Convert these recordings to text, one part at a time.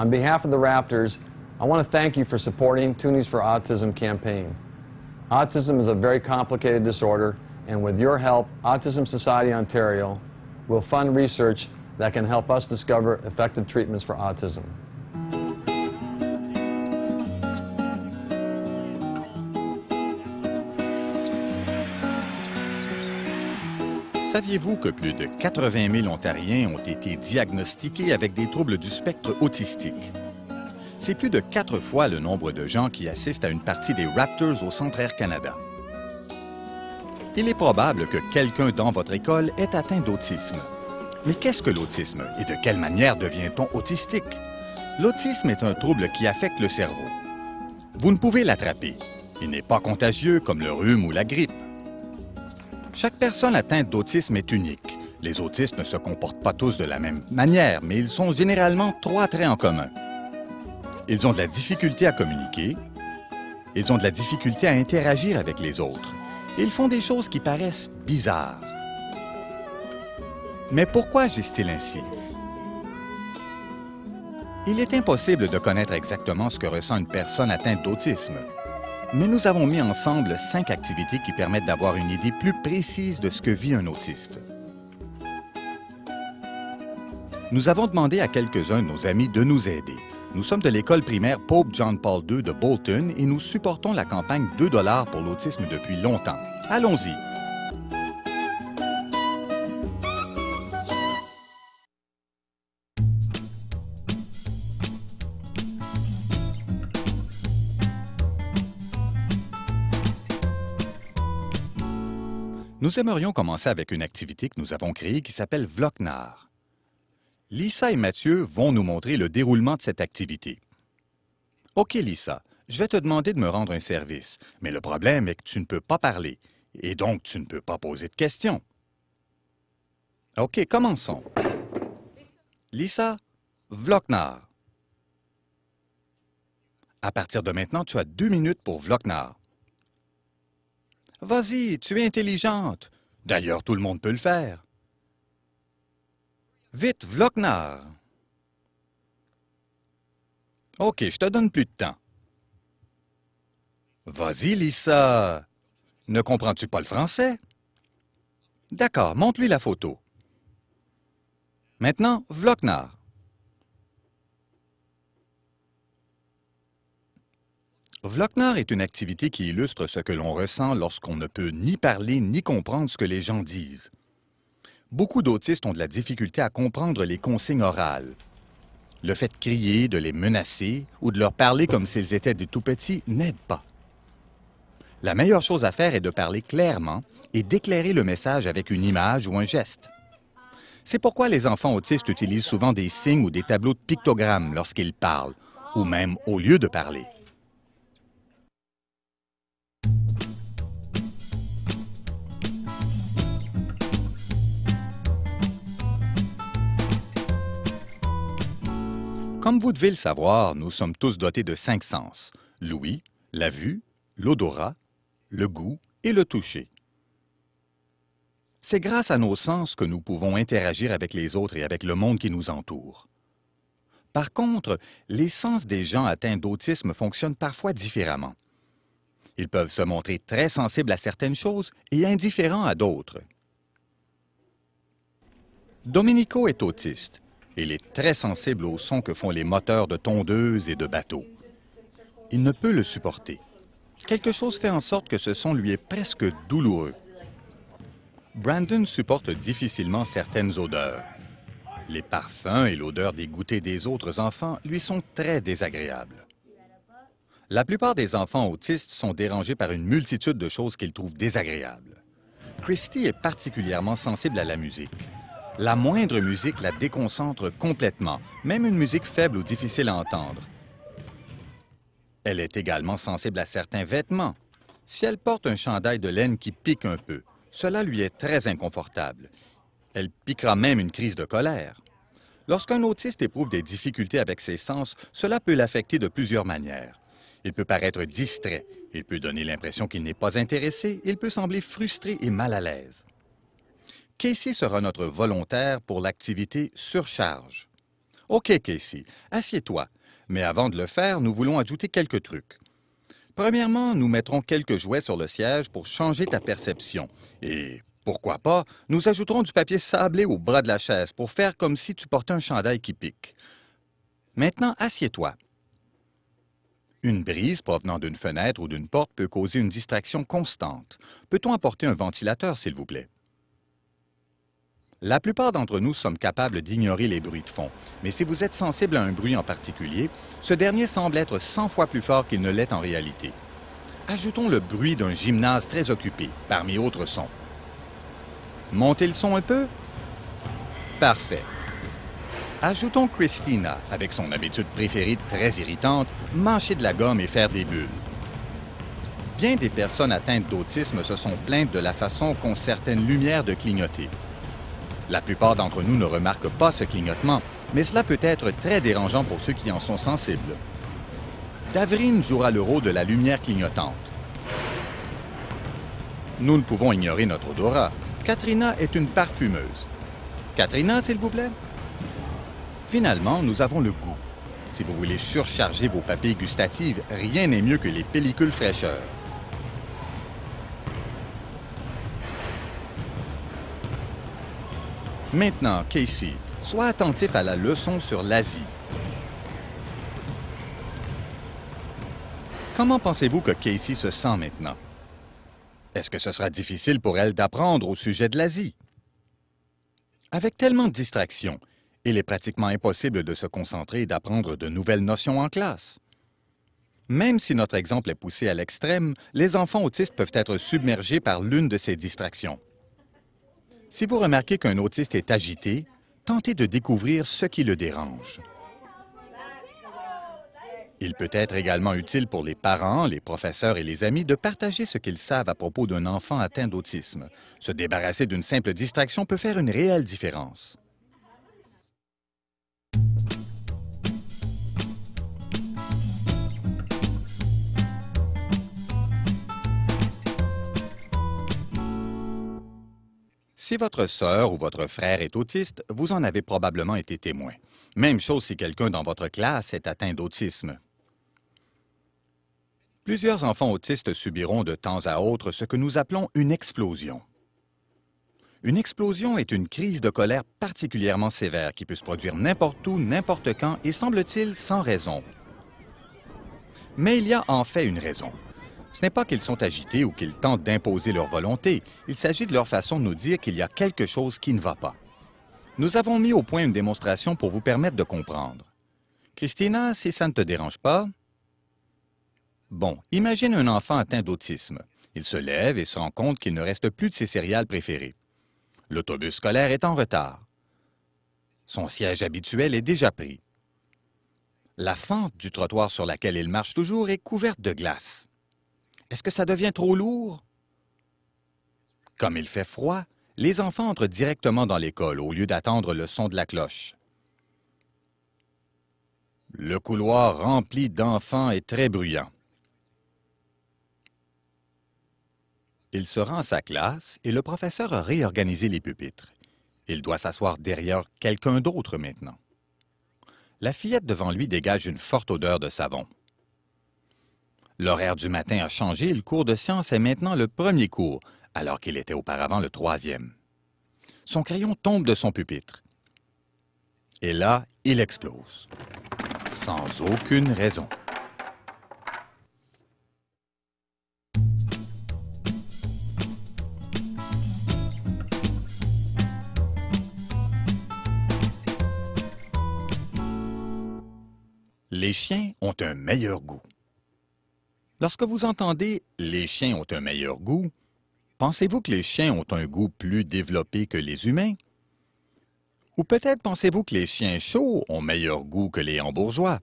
On behalf of the Raptors, I want to thank you for supporting Toonies for Autism campaign. Autism is a very complicated disorder, and with your help, Autism Society Ontario will fund research that can help us discover effective treatments for autism. Saviez-vous que plus de 80 000 Ontariens ont été diagnostiqués avec des troubles du spectre autistique? C'est plus de 4 fois le nombre de gens qui assistent à une partie des Raptors au Centre Air Canada. Il est probable que quelqu'un dans votre école est atteint d'autisme. Mais qu'est-ce que l'autisme et de quelle manière devient-on autistique? L'autisme est un trouble qui affecte le cerveau. Vous ne pouvez l'attraper. Il n'est pas contagieux comme le rhume ou la grippe. Chaque personne atteinte d'autisme est unique. Les autistes ne se comportent pas tous de la même manière, mais ils ont généralement 3 traits en commun. Ils ont de la difficulté à communiquer, ils ont de la difficulté à interagir avec les autres, et ils font des choses qui paraissent bizarres. Mais pourquoi agissent-ils ainsi? Il est impossible de connaître exactement ce que ressent une personne atteinte d'autisme. Mais nous avons mis ensemble 5 activités qui permettent d'avoir une idée plus précise de ce que vit un autiste. Nous avons demandé à quelques-uns de nos amis de nous aider. Nous sommes de l'école primaire Pope John Paul II de Bolton et nous supportons la campagne 2 $ pour l'autisme depuis longtemps. Allons-y! Nous aimerions commencer avec une activité que nous avons créée qui s'appelle Vloknar. Lisa et Mathieu vont nous montrer le déroulement de cette activité. OK, Lisa, je vais te demander de me rendre un service, mais le problème est que tu ne peux pas parler, et donc tu ne peux pas poser de questions. OK, commençons. Lisa, Vloknar. À partir de maintenant, tu as 2 minutes pour Vloknar. Vas-y, tu es intelligente. D'ailleurs, tout le monde peut le faire. Vite, Vloknar. OK, je te donne plus de temps. Vas-y, Lisa. Ne comprends-tu pas le français? D'accord, montre-lui la photo. Maintenant, Vloknar. Vloknar est une activité qui illustre ce que l'on ressent lorsqu'on ne peut ni parler ni comprendre ce que les gens disent. Beaucoup d'autistes ont de la difficulté à comprendre les consignes orales. Le fait de crier, de les menacer ou de leur parler comme s'ils étaient des tout-petits n'aide pas. La meilleure chose à faire est de parler clairement et d'éclairer le message avec une image ou un geste. C'est pourquoi les enfants autistes utilisent souvent des signes ou des tableaux de pictogrammes lorsqu'ils parlent, ou même au lieu de parler. Comme vous devez le savoir, nous sommes tous dotés de 5 sens: l'ouïe, la vue, l'odorat, le goût et le toucher. C'est grâce à nos sens que nous pouvons interagir avec les autres et avec le monde qui nous entoure. Par contre, les sens des gens atteints d'autisme fonctionnent parfois différemment. Ils peuvent se montrer très sensibles à certaines choses et indifférents à d'autres. Domenico est autiste. Il est très sensible au son que font les moteurs de tondeuses et de bateaux. Il ne peut le supporter. Quelque chose fait en sorte que ce son lui est presque douloureux. Brandon supporte difficilement certaines odeurs. Les parfums et l'odeur des goûters des autres enfants lui sont très désagréables. La plupart des enfants autistes sont dérangés par une multitude de choses qu'ils trouvent désagréables. Christy est particulièrement sensible à la musique. La moindre musique la déconcentre complètement, même une musique faible ou difficile à entendre. Elle est également sensible à certains vêtements. Si elle porte un chandail de laine qui pique un peu, cela lui est très inconfortable. Elle piquera même une crise de colère. Lorsqu'un autiste éprouve des difficultés avec ses sens, cela peut l'affecter de plusieurs manières. Il peut paraître distrait, il peut donner l'impression qu'il n'est pas intéressé, il peut sembler frustré et mal à l'aise. Casey sera notre volontaire pour l'activité surcharge. OK, Casey, assieds-toi. Mais avant de le faire, nous voulons ajouter quelques trucs. Premièrement, nous mettrons quelques jouets sur le siège pour changer ta perception. Et pourquoi pas, nous ajouterons du papier sablé au bras de la chaise pour faire comme si tu portais un chandail qui pique. Maintenant, assieds-toi. Une brise provenant d'une fenêtre ou d'une porte peut causer une distraction constante. Peut-on apporter un ventilateur, s'il vous plaît? La plupart d'entre nous sommes capables d'ignorer les bruits de fond, mais si vous êtes sensible à un bruit en particulier, ce dernier semble être 100 fois plus fort qu'il ne l'est en réalité. Ajoutons le bruit d'un gymnase très occupé, parmi autres sons. Montez le son un peu? Parfait. Ajoutons Christina, avec son habitude préférée très irritante, mâcher de la gomme et faire des bulles. Bien des personnes atteintes d'autisme se sont plaintes de la façon qu'ont certaines lumières de clignoter. La plupart d'entre nous ne remarquent pas ce clignotement, mais cela peut être très dérangeant pour ceux qui en sont sensibles. Davrine jouera le rôle de la lumière clignotante. Nous ne pouvons ignorer notre odorat. Katrina est une parfumeuse. Katrina, s'il vous plaît? Finalement, nous avons le goût. Si vous voulez surcharger vos papilles gustatives, rien n'est mieux que les pellicules fraîcheur. Maintenant, Casey, sois attentif à la leçon sur l'Asie. Comment pensez-vous que Casey se sent maintenant? Est-ce que ce sera difficile pour elle d'apprendre au sujet de l'Asie? Avec tellement de distractions, il est pratiquement impossible de se concentrer et d'apprendre de nouvelles notions en classe. Même si notre exemple est poussé à l'extrême, les enfants autistes peuvent être submergés par l'une de ces distractions. Si vous remarquez qu'un autiste est agité, tentez de découvrir ce qui le dérange. Il peut être également utile pour les parents, les professeurs et les amis de partager ce qu'ils savent à propos d'un enfant atteint d'autisme. Se débarrasser d'une simple distraction peut faire une réelle différence. Si votre sœur ou votre frère est autiste, vous en avez probablement été témoin. Même chose si quelqu'un dans votre classe est atteint d'autisme. Plusieurs enfants autistes subiront de temps à autre ce que nous appelons une explosion. Une explosion est une crise de colère particulièrement sévère qui peut se produire n'importe où, n'importe quand et semble-t-il sans raison. Mais il y a en fait une raison. Ce n'est pas qu'ils sont agités ou qu'ils tentent d'imposer leur volonté. Il s'agit de leur façon de nous dire qu'il y a quelque chose qui ne va pas. Nous avons mis au point une démonstration pour vous permettre de comprendre. Christina, si ça ne te dérange pas... Bon, imagine un enfant atteint d'autisme. Il se lève et se rend compte qu'il ne reste plus de ses céréales préférées. L'autobus scolaire est en retard. Son siège habituel est déjà pris. La fente du trottoir sur laquelle il marche toujours est couverte de glace. Est-ce que ça devient trop lourd? Comme il fait froid, les enfants entrent directement dans l'école au lieu d'attendre le son de la cloche. Le couloir rempli d'enfants est très bruyant. Il se rend à sa classe et le professeur a réorganisé les pupitres. Il doit s'asseoir derrière quelqu'un d'autre maintenant. La fillette devant lui dégage une forte odeur de savon. L'horaire du matin a changé et le cours de sciences est maintenant le premier cours, alors qu'il était auparavant le troisième. Son crayon tombe de son pupitre. Et là, il explose. Sans aucune raison. Les chiens ont un meilleur goût. Lorsque vous entendez « les chiens ont un meilleur goût », pensez-vous que les chiens ont un goût plus développé que les humains? Ou peut-être pensez-vous que les chiens chauds ont meilleur goût que les hambourgeois?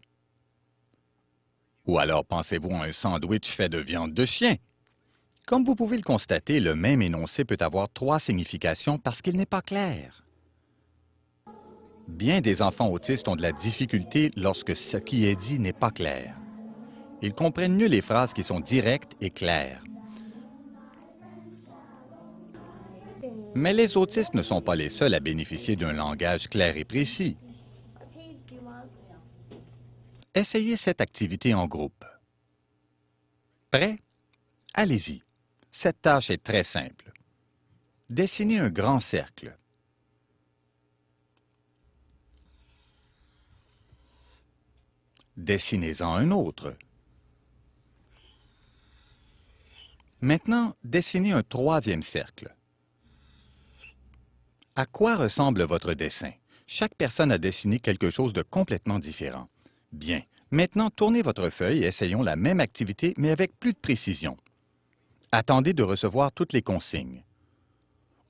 Ou alors pensez-vous à un sandwich fait de viande de chien? Comme vous pouvez le constater, le même énoncé peut avoir trois significations parce qu'il n'est pas clair. Bien des enfants autistes ont de la difficulté lorsque ce qui est dit n'est pas clair. Ils comprennent mieux les phrases qui sont directes et claires. Mais les autistes ne sont pas les seuls à bénéficier d'un langage clair et précis. Essayez cette activité en groupe. Prêt? Allez-y. Cette tâche est très simple. Dessinez un grand cercle. Dessinez-en un autre. Maintenant, dessinez un troisième cercle. À quoi ressemble votre dessin? Chaque personne a dessiné quelque chose de complètement différent. Bien. Maintenant, tournez votre feuille et essayons la même activité, mais avec plus de précision. Attendez de recevoir toutes les consignes.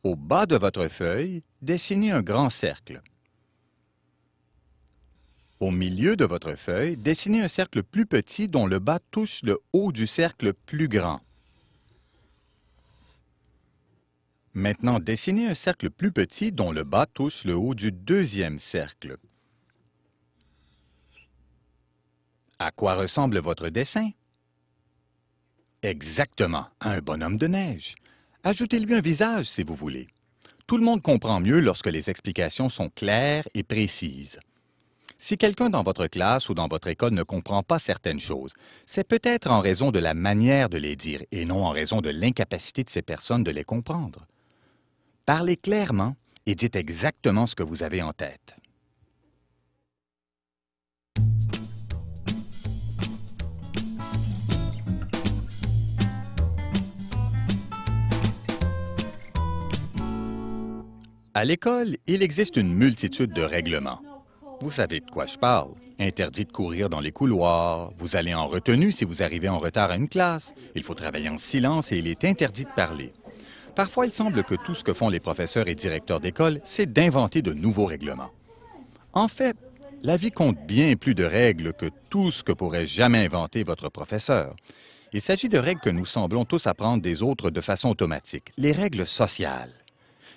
Au bas de votre feuille, dessinez un grand cercle. Au milieu de votre feuille, dessinez un cercle plus petit dont le bas touche le haut du cercle plus grand. Maintenant, dessinez un cercle plus petit dont le bas touche le haut du deuxième cercle. À quoi ressemble votre dessin? Exactement, un bonhomme de neige. Ajoutez-lui un visage si vous voulez. Tout le monde comprend mieux lorsque les explications sont claires et précises. Si quelqu'un dans votre classe ou dans votre école ne comprend pas certaines choses, c'est peut-être en raison de la manière de les dire et non en raison de l'incapacité de ces personnes de les comprendre. Parlez clairement et dites exactement ce que vous avez en tête. À l'école, il existe une multitude de règlements. Vous savez de quoi je parle. Interdit de courir dans les couloirs, vous allez en retenue si vous arrivez en retard à une classe, il faut travailler en silence et il est interdit de parler. Parfois, il semble que tout ce que font les professeurs et directeurs d'école, c'est d'inventer de nouveaux règlements. En fait, la vie compte bien plus de règles que tout ce que pourrait jamais inventer votre professeur. Il s'agit de règles que nous semblons tous apprendre des autres de façon automatique, les règles sociales.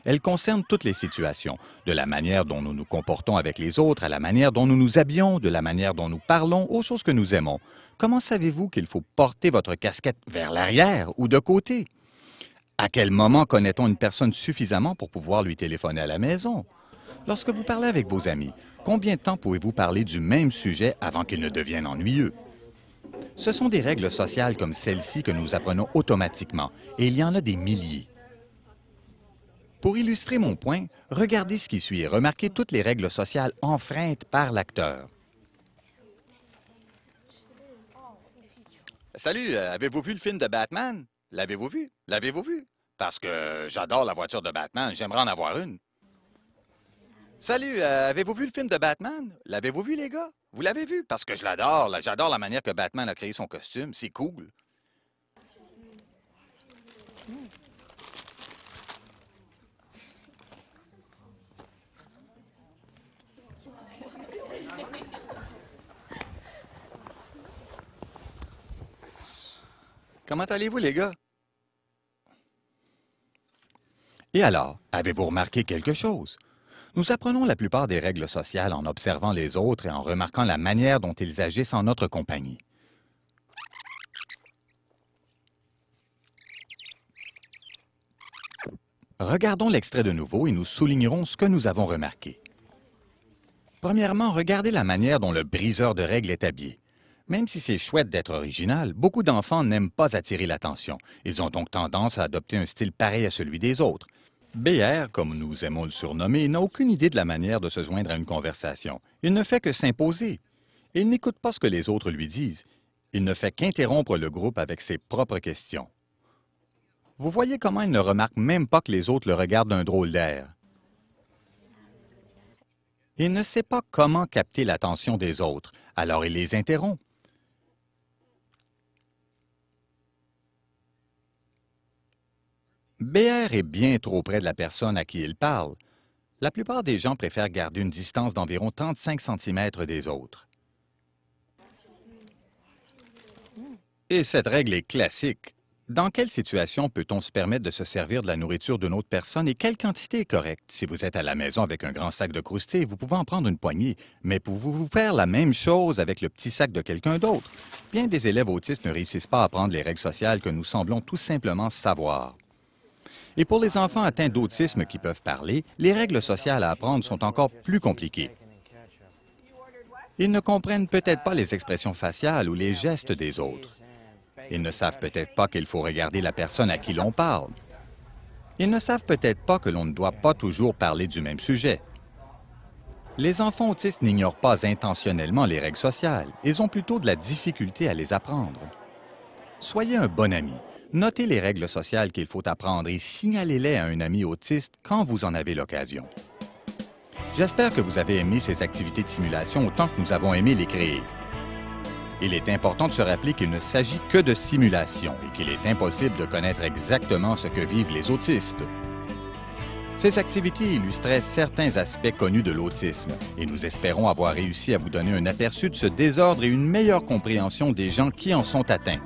Elles concernent toutes les situations, de la manière dont nous nous comportons avec les autres, à la manière dont nous nous habillons, de la manière dont nous parlons, aux choses que nous aimons. Comment savez-vous qu'il faut porter votre casquette vers l'arrière ou de côté? À quel moment connaît-on une personne suffisamment pour pouvoir lui téléphoner à la maison? Lorsque vous parlez avec vos amis, combien de temps pouvez-vous parler du même sujet avant qu'il ne devienne ennuyeux? Ce sont des règles sociales comme celles-ci que nous apprenons automatiquement, et il y en a des milliers. Pour illustrer mon point, regardez ce qui suit et remarquez toutes les règles sociales enfreintes par l'acteur. Salut, avez-vous vu le film de Batman? L'avez-vous vu? L'avez-vous vu? Parce que j'adore la voiture de Batman, j'aimerais en avoir une. Salut, avez-vous vu le film de Batman? L'avez-vous vu, les gars? Vous l'avez vu? Parce que je l'adore, j'adore la manière que Batman a créé son costume, c'est cool. Comment allez-vous, les gars? Et alors, avez-vous remarqué quelque chose? Nous apprenons la plupart des règles sociales en observant les autres et en remarquant la manière dont ils agissent en notre compagnie. Regardons l'extrait de nouveau et nous soulignerons ce que nous avons remarqué. Premièrement, regardez la manière dont le briseur de règles est habillé. Même si c'est chouette d'être original, beaucoup d'enfants n'aiment pas attirer l'attention. Ils ont donc tendance à adopter un style pareil à celui des autres. BR, comme nous aimons le surnommer, n'a aucune idée de la manière de se joindre à une conversation. Il ne fait que s'imposer. Il n'écoute pas ce que les autres lui disent. Il ne fait qu'interrompre le groupe avec ses propres questions. Vous voyez comment il ne remarque même pas que les autres le regardent d'un drôle d'air. Il ne sait pas comment capter l'attention des autres, alors il les interrompt. BR est bien trop près de la personne à qui il parle. La plupart des gens préfèrent garder une distance d'environ 35 cm des autres. Et cette règle est classique. Dans quelle situation peut-on se permettre de se servir de la nourriture d'une autre personne et quelle quantité est correcte? Si vous êtes à la maison avec un grand sac de croustilles, vous pouvez en prendre une poignée, mais pouvez-vous faire la même chose avec le petit sac de quelqu'un d'autre? Bien des élèves autistes ne réussissent pas à apprendre les règles sociales que nous semblons tout simplement savoir. Et pour les enfants atteints d'autisme qui peuvent parler, les règles sociales à apprendre sont encore plus compliquées. Ils ne comprennent peut-être pas les expressions faciales ou les gestes des autres. Ils ne savent peut-être pas qu'il faut regarder la personne à qui l'on parle. Ils ne savent peut-être pas que l'on ne doit pas toujours parler du même sujet. Les enfants autistes n'ignorent pas intentionnellement les règles sociales. Ils ont plutôt de la difficulté à les apprendre. Soyez un bon ami. Notez les règles sociales qu'il faut apprendre et signalez-les à un ami autiste quand vous en avez l'occasion. J'espère que vous avez aimé ces activités de simulation autant que nous avons aimé les créer. Il est important de se rappeler qu'il ne s'agit que de simulation et qu'il est impossible de connaître exactement ce que vivent les autistes. Ces activités illustraient certains aspects connus de l'autisme et nous espérons avoir réussi à vous donner un aperçu de ce désordre et une meilleure compréhension des gens qui en sont atteints.